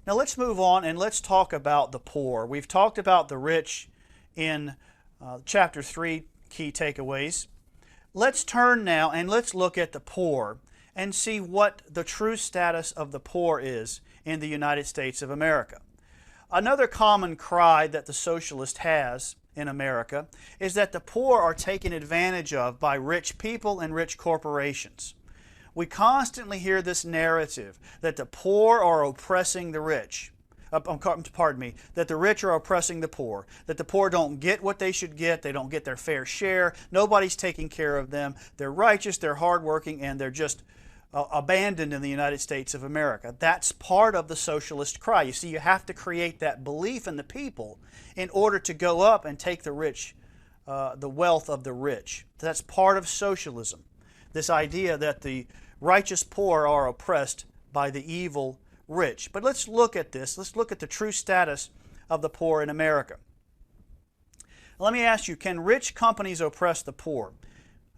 Now let's move on and let's talk about the poor. We've talked about the rich in chapter 3, key takeaways. Let's turn now and let's look at the poor and see what the true status of the poor is in the United States of America. Another common cry that the socialist has in America is that the poor are taken advantage of by rich people and rich corporations. We constantly hear this narrative that the poor are oppressing the rich. Pardon me, that the rich are oppressing the poor, that the poor don't get what they should get, they don't get their fair share, nobody's taking care of them, they're righteous, they're hardworking, and they're just abandoned in the United States of America. That's part of the socialist cry. You see, you have to create that belief in the people in order to go up and take the rich, the wealth of the rich. That's part of socialism. This idea that the righteous poor are oppressed by the evil rich. But let's look at this. Let's look at the true status of the poor in America. Let me ask you, can rich companies oppress the poor?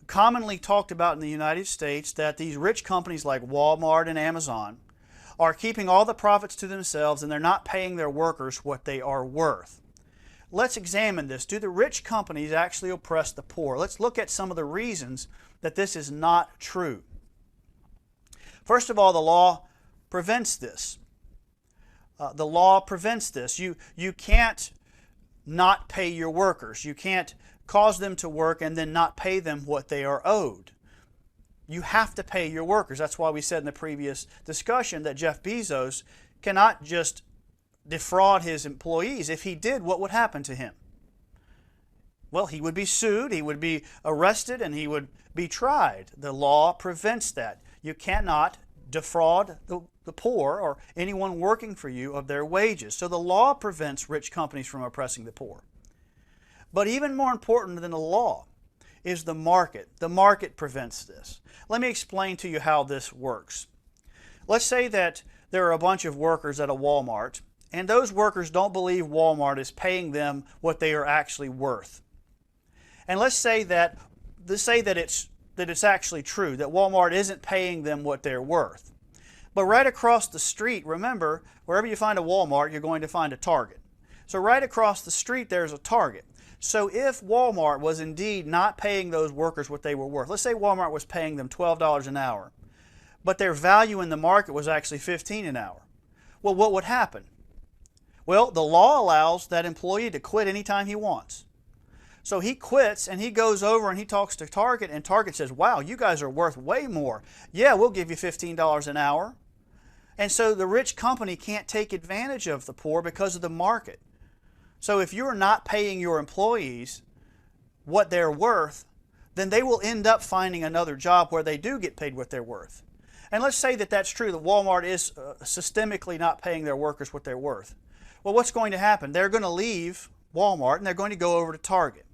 Commonly talked about in the United States that these rich companies like Walmart and Amazon are keeping all the profits to themselves and they're not paying their workers what they are worth. Let's examine this. Do the rich companies actually oppress the poor? Let's look at some of the reasons that this is not true. First of all, the law prevents this. The law prevents this. You can't not pay your workers. You can't cause them to work and then not pay them what they are owed. You have to pay your workers. That's why we said in the previous discussion that Jeff Bezos cannot just defraud his employees. If he did, what would happen to him? Well, he would be sued, he would be arrested, and he would be tried. The law prevents that. You cannot defraud the poor or anyone working for you of their wages. So the law prevents rich companies from oppressing the poor. But even more important than the law is the market. The market prevents this. Let me explain to you how this works. Let's say that there are a bunch of workers at a Walmart, and those workers don't believe Walmart is paying them what they are actually worth. And let's say that it's actually true, that Walmart isn't paying them what they're worth. But right across the street, remember, wherever you find a Walmart, you're going to find a Target. So right across the street, there's a Target. So if Walmart was indeed not paying those workers what they were worth, let's say Walmart was paying them $12 an hour, but their value in the market was actually $15 an hour. Well, what would happen? Well, the law allows that employee to quit anytime he wants. So he quits and he goes over and he talks to Target, and Target says, wow, you guys are worth way more. Yeah, we'll give you $15 an hour. And so the rich company can't take advantage of the poor because of the market. So if you're not paying your employees what they're worth, then they will end up finding another job where they do get paid what they're worth. And let's say that that's true, that Walmart is systemically not paying their workers what they're worth. Well, what's going to happen? They're going to leave Walmart and they're going to go over to Target.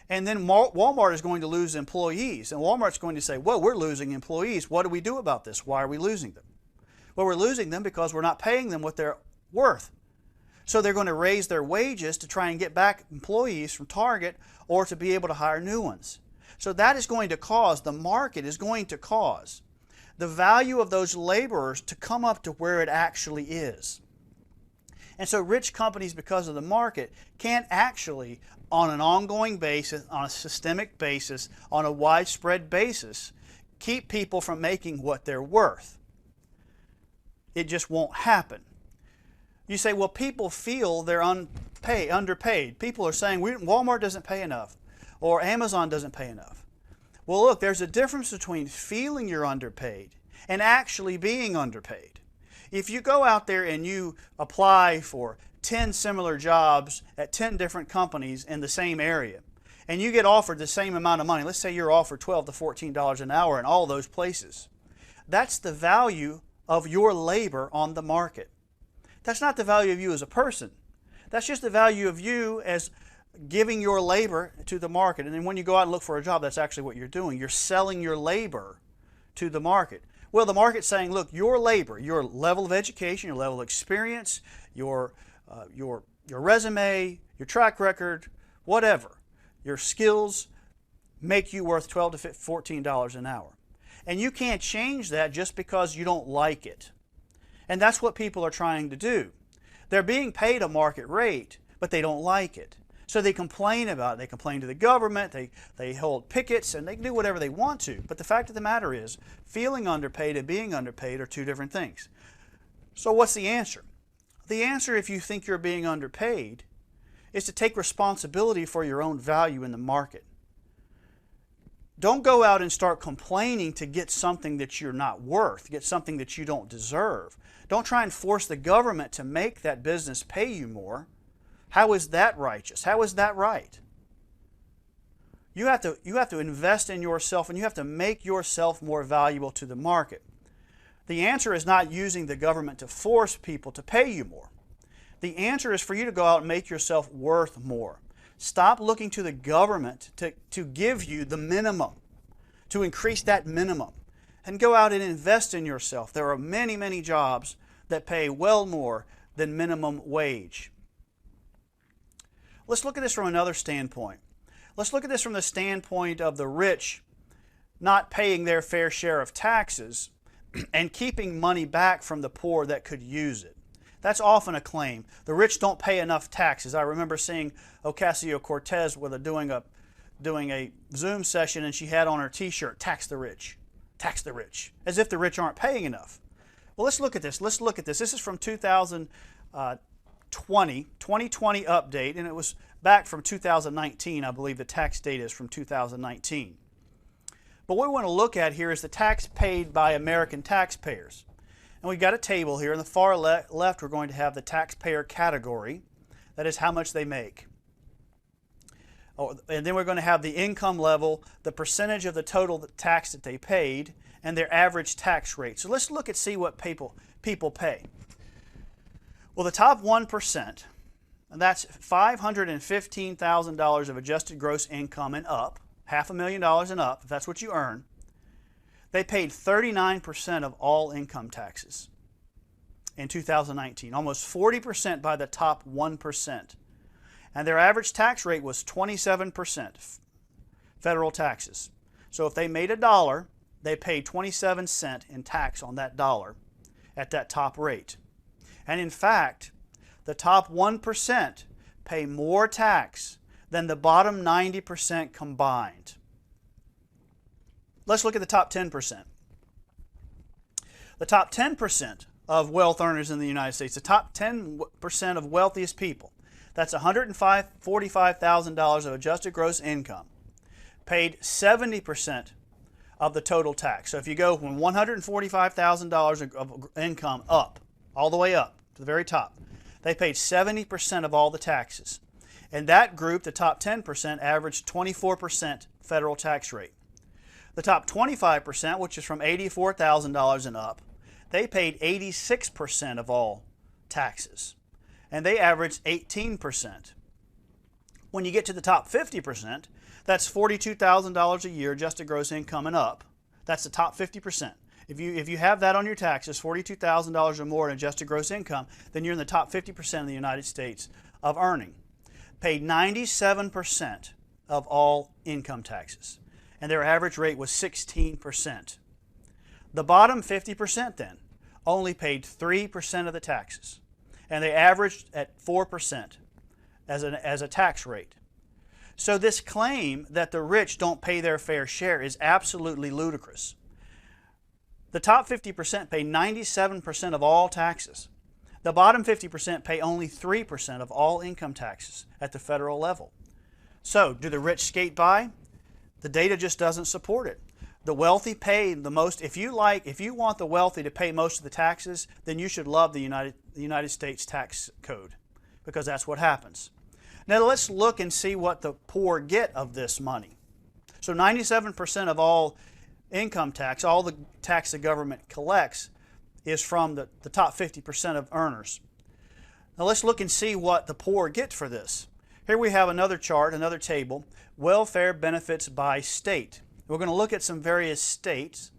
And then Walmart is going to lose employees. And Walmart's going to say, well, we're losing employees. What do we do about this? Why are we losing them? Well, we're losing them because we're not paying them what they're worth. So they're going to raise their wages to try and get back employees from Target or to be able to hire new ones. So that is going to cause, the market is going to cause the value of those laborers to come up to where it actually is. And so rich companies, because of the market, can't actually, on an ongoing basis, on a systemic basis, on a widespread basis, keep people from making what they're worth. It just won't happen. You say, well, people feel they're underpaid. People are saying, Walmart doesn't pay enough, or Amazon doesn't pay enough. Well, look, there's a difference between feeling you're underpaid and actually being underpaid. If you go out there and you apply for 10 similar jobs at 10 different companies in the same area, and you get offered the same amount of money, let's say you're offered $12 to $14 an hour in all those places, that's the value of your labor on the market. That's not the value of you as a person. That's just the value of you as giving your labor to the market. And then when you go out and look for a job, that's actually what you're doing. You're selling your labor to the market. Well, the market's saying, look, your labor, your level of education, your level of experience, your resume, your track record, whatever, your skills make you worth $12 to $14 an hour. And you can't change that just because you don't like it. And that's what people are trying to do. They're being paid a market rate, but they don't like it. So they complain about it. They complain to the government, they hold pickets, and they do whatever they want to. But the fact of the matter is, feeling underpaid and being underpaid are two different things. So what's the answer? The answer, if you think you're being underpaid, is to take responsibility for your own value in the market. Don't go out and start complaining to get something that you're not worth, get something that you don't deserve. Don't try and force the government to make that business pay you more. How is that righteous? How is that right? You have to invest in yourself, and you have to make yourself more valuable to the market. The answer is not using the government to force people to pay you more. The answer is for you to go out and make yourself worth more. Stop looking to the government to give you the minimum, to increase that minimum, and go out and invest in yourself. There are many, many jobs that pay well more than minimum wage. Let's look at this from another standpoint. Let's look at this from the standpoint of the rich not paying their fair share of taxes and keeping money back from the poor that could use it. That's often a claim. The rich don't pay enough taxes. I remember seeing Ocasio-Cortez doing a Zoom session, and she had on her t-shirt, "Tax the rich, tax the rich," as if the rich aren't paying enough. Well, let's look at this. Let's look at this. This is from 2020 update, and it was back from 2019. I believe the tax data is from 2019. But what we want to look at here is the tax paid by American taxpayers. And we've got a table here. In the far left, we're going to have the taxpayer category. That is how much they make. And then we're going to have the income level, the percentage of the total tax that they paid, and their average tax rate. So let's look and see what people pay. Well, the top 1%, and that's $515,000 of adjusted gross income and up, $500,000 and up, if that's what you earn, they paid 39% of all income taxes in 2019, almost 40% by the top 1%. And their average tax rate was 27% federal taxes. So if they made $1, they paid 27 cents in tax on that dollar at that top rate. And in fact, the top 1% pay more tax than the bottom 90% combined. Let's look at the top 10%. The top 10% of wealth earners in the United States, the top 10% of wealthiest people, that's $145,000 of adjusted gross income, paid 70% of the total tax. So if you go from $145,000 of income up, all the way up to the very top, they paid 70% of all the taxes. And that group, the top 10%, averaged 24% federal tax rate. The top 25%, which is from $84,000 and up, they paid 86% of all taxes. And they averaged 18%. When you get to the top 50%, that's $42,000 a year, adjusted gross income and up. That's the top 50%. If you have that on your taxes, $42,000 or more in adjusted gross income, then you're in the top 50% of the United States of earning. Paid 97% of all income taxes, and their average rate was 16%. The bottom 50% then only paid 3% of the taxes, and they averaged at 4% as a tax rate. So this claim that the rich don't pay their fair share is absolutely ludicrous. The top 50% pay 97% of all taxes. The bottom 50% pay only 3% of all income taxes at the federal level. So, do the rich skate by? The data just doesn't support it. The wealthy pay the most. If you want the wealthy to pay most of the taxes, then you should love the United States tax code, because that's what happens. Now let's look and see what the poor get of this money. So 97% of all income tax, all the tax the government collects, is from the top 50% of earners. Now let's look and see what the poor get for this. Here we have another chart, another table, welfare benefits by state. We're going to look at some various states.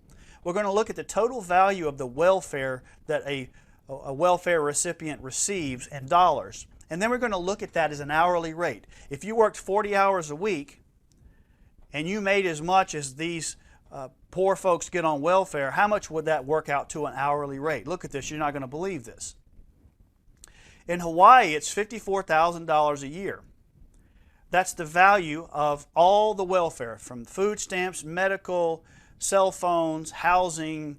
We're going to look at the total value of the welfare that a welfare recipient receives in dollars. And then we're going to look at that as an hourly rate. If you worked 40 hours a week and you made as much as these poor folks get on welfare, how much would that work out to an hourly rate? Look at this. You're not going to believe this. In Hawaii, it's $54,000 a year. That's the value of all the welfare, from food stamps, medical, cell phones, housing,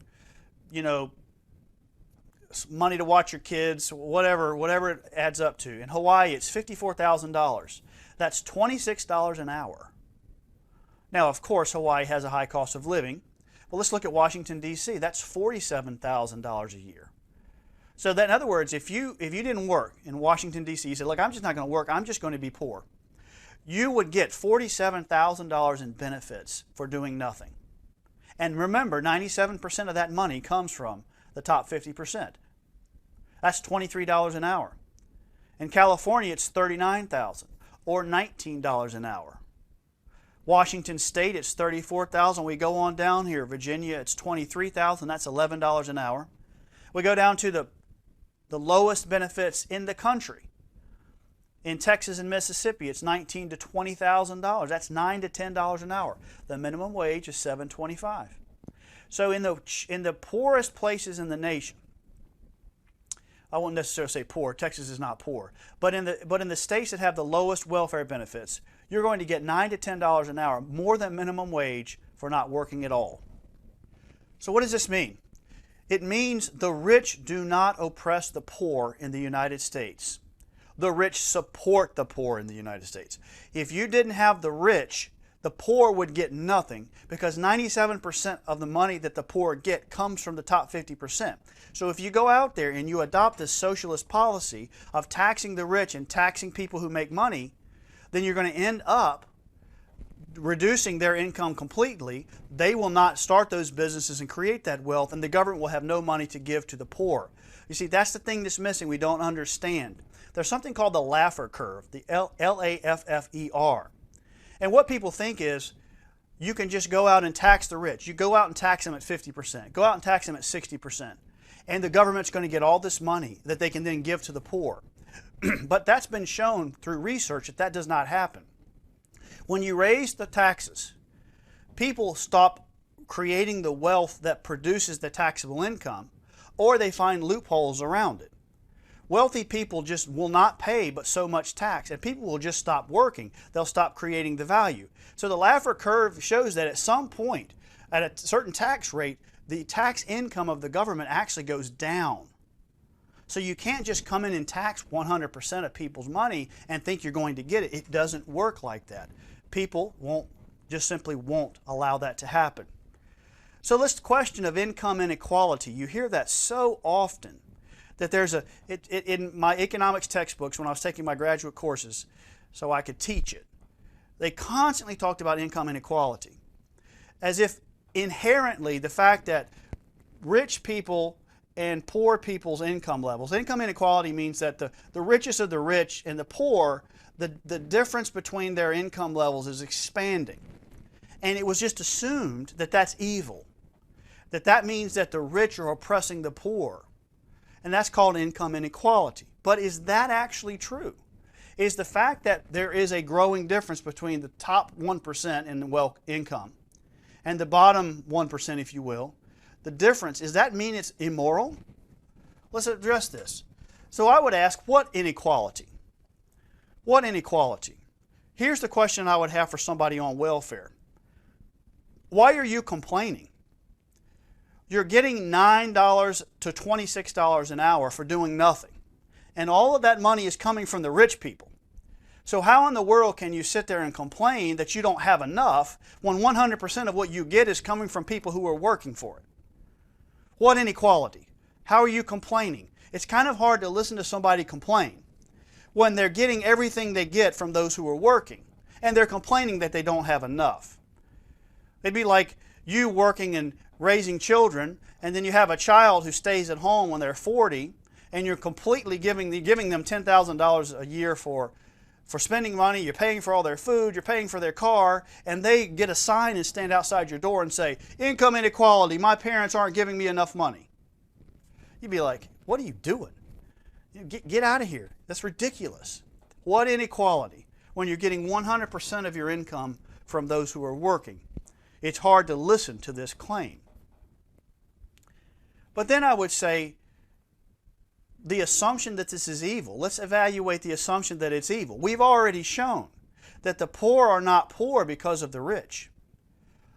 money to watch your kids, whatever it adds up to. In Hawaii, it's $54,000. That's $26 an hour. Now, of course, Hawaii has a high cost of living. But let's look at Washington, D.C. That's $47,000 a year. So that, in other words, if you didn't work in Washington, D.C., you said, look, I'm just not going to work, I'm just going to be poor, you would get $47,000 in benefits for doing nothing. And remember, 97% of that money comes from the top 50%. That's $23 an hour. In California, it's $39,000 or $19 an hour. Washington State, it's $34,000. We go on down here. Virginia, it's $23,000. That's $11 an hour. We go down to the lowest benefits in the country. In Texas and Mississippi, it's $19,000 to $20,000. That's $9 to $10 an hour. The minimum wage is $7.25. So in the poorest places in the nation, I won't necessarily say poor. Texas is not poor, but in the states that have the lowest welfare benefits, you're going to get $9 to $10 an hour, more than minimum wage, for not working at all. So what does this mean? It means the rich do not oppress the poor in the United States. The rich support the poor in the United States. If you didn't have the rich, the poor would get nothing, because 97% of the money that the poor get comes from the top 50%. So if you go out there and you adopt this socialist policy of taxing the rich and taxing people who make money, then you're going to end up reducing their income completely. They will not start those businesses and create that wealth, and the government will have no money to give to the poor. You see, that's the thing that's missing. We don't understand. There's something called the Laffer curve, the L-A-F-F-E-R. And what people think is, you can just go out and tax the rich. You go out and tax them at 50%. Go out and tax them at 60%. And the government's going to get all this money that they can then give to the poor. But that's been shown through research that that does not happen. When you raise the taxes, people stop creating the wealth that produces the taxable income, or they find loopholes around it. Wealthy people just will not pay but so much tax, and people will just stop working. They'll stop creating the value. So the Laffer curve shows that at some point, at a certain tax rate, the tax income of the government actually goes down. So you can't just come in and tax 100% of people's money and think you're going to get it. It doesn't work like that. People simply won't allow that to happen. So this question of income inequality, you hear that so often, that there's in my economics textbooks when I was taking my graduate courses so I could teach it, they constantly talked about income inequality, as if inherently the fact that rich people and poor people's income levels, income inequality means that the richest of the rich and the poor, the difference between their income levels is expanding. And it was just assumed that that's evil, that means that the rich are oppressing the poor. And that's called income inequality. But is that actually true? Is the fact that there is a growing difference between the top 1% in wealth income and the bottom 1%, if you will, the difference, does that mean it's immoral? Let's address this. So I would ask, what inequality? What inequality? Here's the question I would have for somebody on welfare. Why are you complaining? You're getting $9 to $26 an hour for doing nothing. And all of that money is coming from the rich people. So how in the world can you sit there and complain that you don't have enough when 100% of what you get is coming from people who are working for it? What inequality? How are you complaining? It's kind of hard to listen to somebody complain when they're getting everything they get from those who are working, and they're complaining that they don't have enough. It'd be like you working and raising children, and then you have a child who stays at home when they're 40, and you're completely giving them $10,000 a year for spending money. You're paying for all their food, you're paying for their car, and they get a sign and stand outside your door and say, income inequality, my parents aren't giving me enough money. You'd be like, what are you doing? Get out of here. That's ridiculous. What inequality when you're getting 100% of your income from those who are working? It's hard to listen to this claim. But then I would say the assumption that this is evil. Let's evaluate the assumption that it's evil. We've already shown that the poor are not poor because of the rich.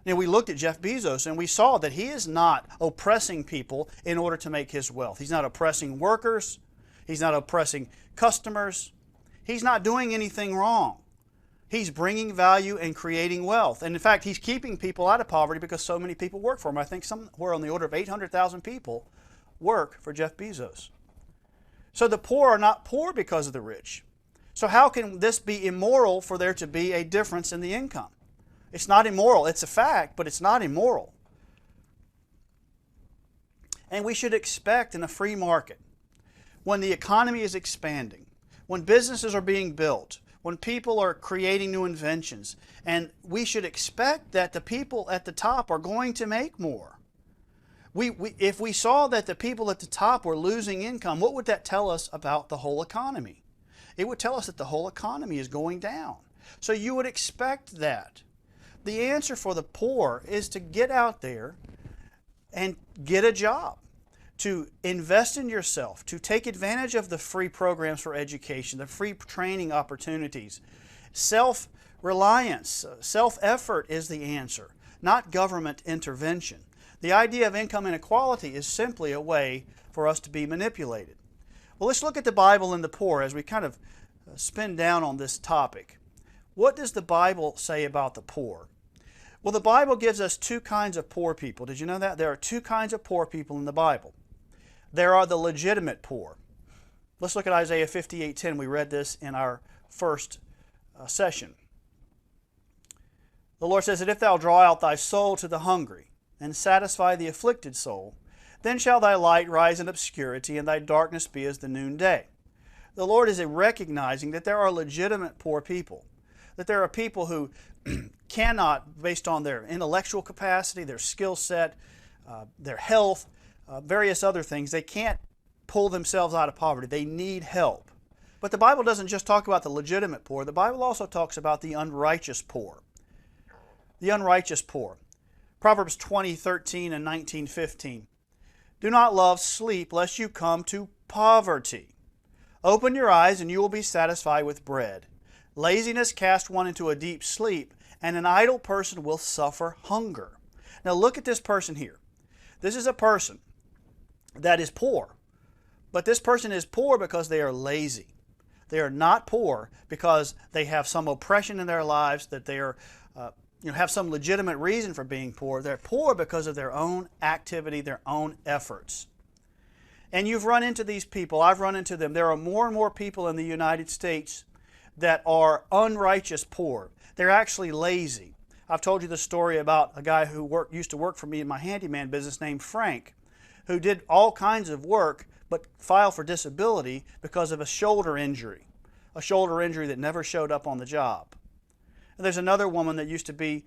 Now, we looked at Jeff Bezos and we saw that he is not oppressing people in order to make his wealth. He's not oppressing workers. He's not oppressing customers. He's not doing anything wrong. He's bringing value and creating wealth. And in fact, he's keeping people out of poverty because so many people work for him. I think somewhere on the order of 800,000 people work for Jeff Bezos. So the poor are not poor because of the rich. So how can this be immoral for there to be a difference in the income? It's not immoral. It's a fact, but it's not immoral. And we should expect in a free market, when the economy is expanding, when businesses are being built, when people are creating new inventions, and we should expect that the people at the top are going to make more. If we saw that the people at the top were losing income, what would that tell us about the whole economy? It would tell us that the whole economy is going down. So you would expect that. The answer for the poor is to get out there and get a job, to invest in yourself, to take advantage of the free programs for education, the free training opportunities. Self-reliance, self-effort is the answer, not government intervention. The idea of income inequality is simply a way for us to be manipulated. Well, let's look at the Bible and the poor as we kind of spin down on this topic. What does the Bible say about the poor? Well, the Bible gives us two kinds of poor people. Did you know that? There are two kinds of poor people in the Bible. There are the legitimate poor. Let's look at Isaiah 58:10. We read this in our first session. The Lord says that if thou draw out thy soul to the hungry and satisfy the afflicted soul, then shall thy light rise in obscurity and thy darkness be as the noonday. The Lord is recognizing that there are legitimate poor people, that there are people who cannot, based on their intellectual capacity, their skill set, their health, various other things, they can't pull themselves out of poverty. They need help. But the Bible doesn't just talk about the legitimate poor. The Bible also talks about the unrighteous poor. The unrighteous poor. Proverbs 20:13 and 19:15. Do not love sleep, lest you come to poverty. Open your eyes, and you will be satisfied with bread. Laziness casts one into a deep sleep, and an idle person will suffer hunger. Now look at this person here. This is a person that is poor. But this person is poor because they are lazy. They are not poor because they have some oppression in their lives, that they are have some legitimate reason for being poor. They're poor because of their own activity, their own efforts. And you've run into these people. I've run into them. There are more and more people in the United States that are unrighteous poor. They're actually lazy. I've told you the story about a guy who used to work for me in my handyman business named Frank, who did all kinds of work but filed for disability because of a shoulder injury that never showed up on the job. And there's another woman that used to be,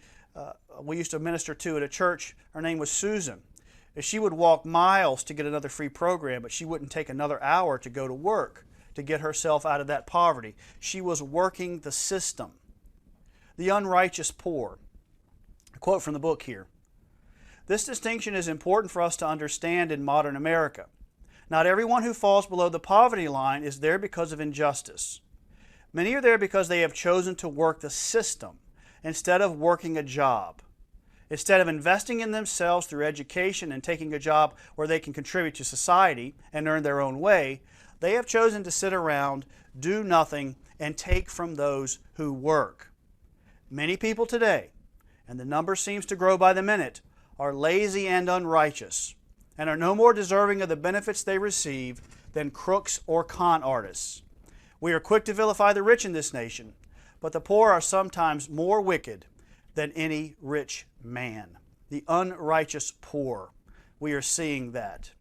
we used to minister to at a church. Her name was Susan. She would walk miles to get another free program, but she wouldn't take another hour to go to work to get herself out of that poverty. She was working the system. The unrighteous poor. A quote from the book here. This distinction is important for us to understand in modern America. Not everyone who falls below the poverty line is there because of injustice. Many are there because they have chosen to work the system instead of working a job. Instead of investing in themselves through education and taking a job where they can contribute to society and earn their own way, they have chosen to sit around, do nothing, and take from those who work. Many people today, and the number seems to grow by the minute, are lazy and unrighteous, and are no more deserving of the benefits they receive than crooks or con artists. We are quick to vilify the rich in this nation, but the poor are sometimes more wicked than any rich man. The unrighteous poor. We are seeing that.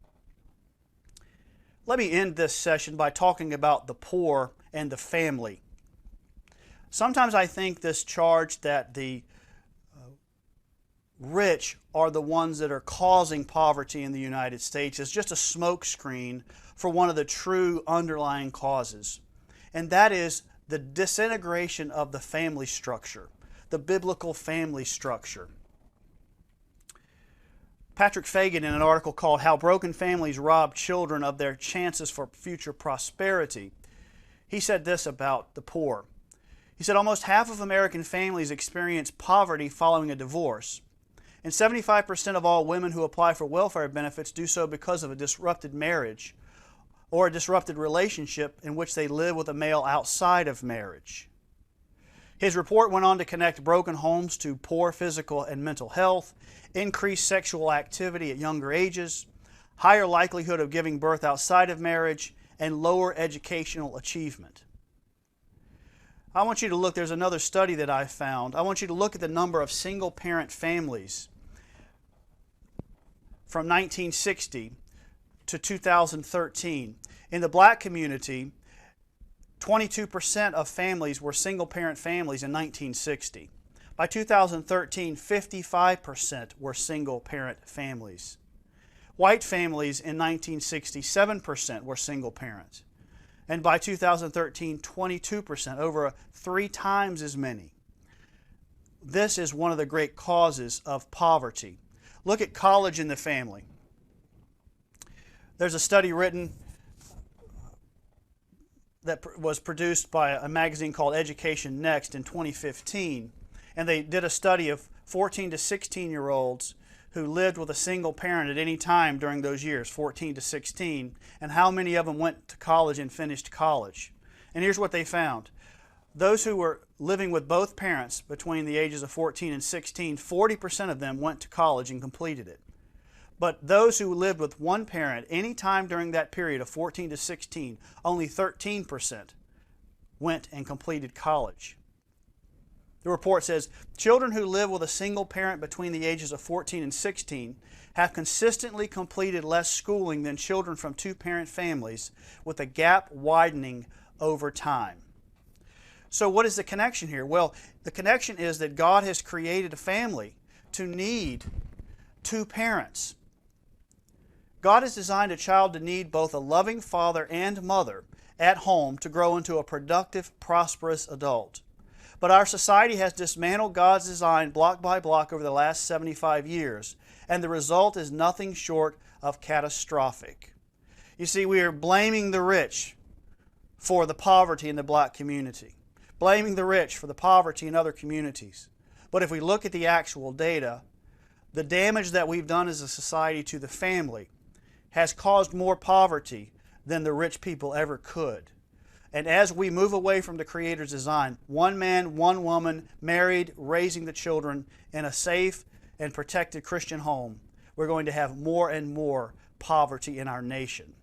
Let me end this session by talking about the poor and the family. Sometimes I think this charge that the rich are the ones that are causing poverty in the United States is just a smokescreen for one of the true underlying causes. And that is the disintegration of the family structure, the biblical family structure. Patrick Fagan, in an article called How Broken Families Rob Children of Their Chances for Future Prosperity, he said this about the poor. He said, almost half of American families experience poverty following a divorce, and 75% of all women who apply for welfare benefits do so because of a disrupted marriage or a disrupted relationship in which they live with a male outside of marriage. His report went on to connect broken homes to poor physical and mental health, increased sexual activity at younger ages, higher likelihood of giving birth outside of marriage, and lower educational achievement. I want you to look, there's another study that I found. I want you to look at the number of single-parent families from 1960 to 2013. In the black community, 22% of families were single-parent families in 1960. By 2013, 55% were single-parent families. White families in 1960, 7% were single parents. And by 2013, 22%, over 3 times as many. This is one of the great causes of poverty. Look at college in the family. There's a study written that was produced by a magazine called Education Next in 2015. And they did a study of 14 to 16-year-olds who lived with a single parent at any time during those years, 14 to 16, and how many of them went to college and finished college. And here's what they found. Those who were living with both parents between the ages of 14 and 16, 40% of them went to college and completed it. But those who lived with one parent any time during that period of 14 to 16, only 13% went and completed college. The report says, children who live with a single parent between the ages of 14 and 16 have consistently completed less schooling than children from two-parent families, with the gap widening over time. So what is the connection here? Well, the connection is that God has created a family to need two parents. God has designed a child to need both a loving father and mother at home to grow into a productive, prosperous adult. But our society has dismantled God's design block by block over the last 75 years, and the result is nothing short of catastrophic. You see, we are blaming the rich for the poverty in the black community, blaming the rich for the poverty in other communities. But if we look at the actual data, the damage that we've done as a society to the family has caused more poverty than the rich people ever could. And as we move away from the Creator's design, one man, one woman, married, raising the children in a safe and protected Christian home, we're going to have more and more poverty in our nation.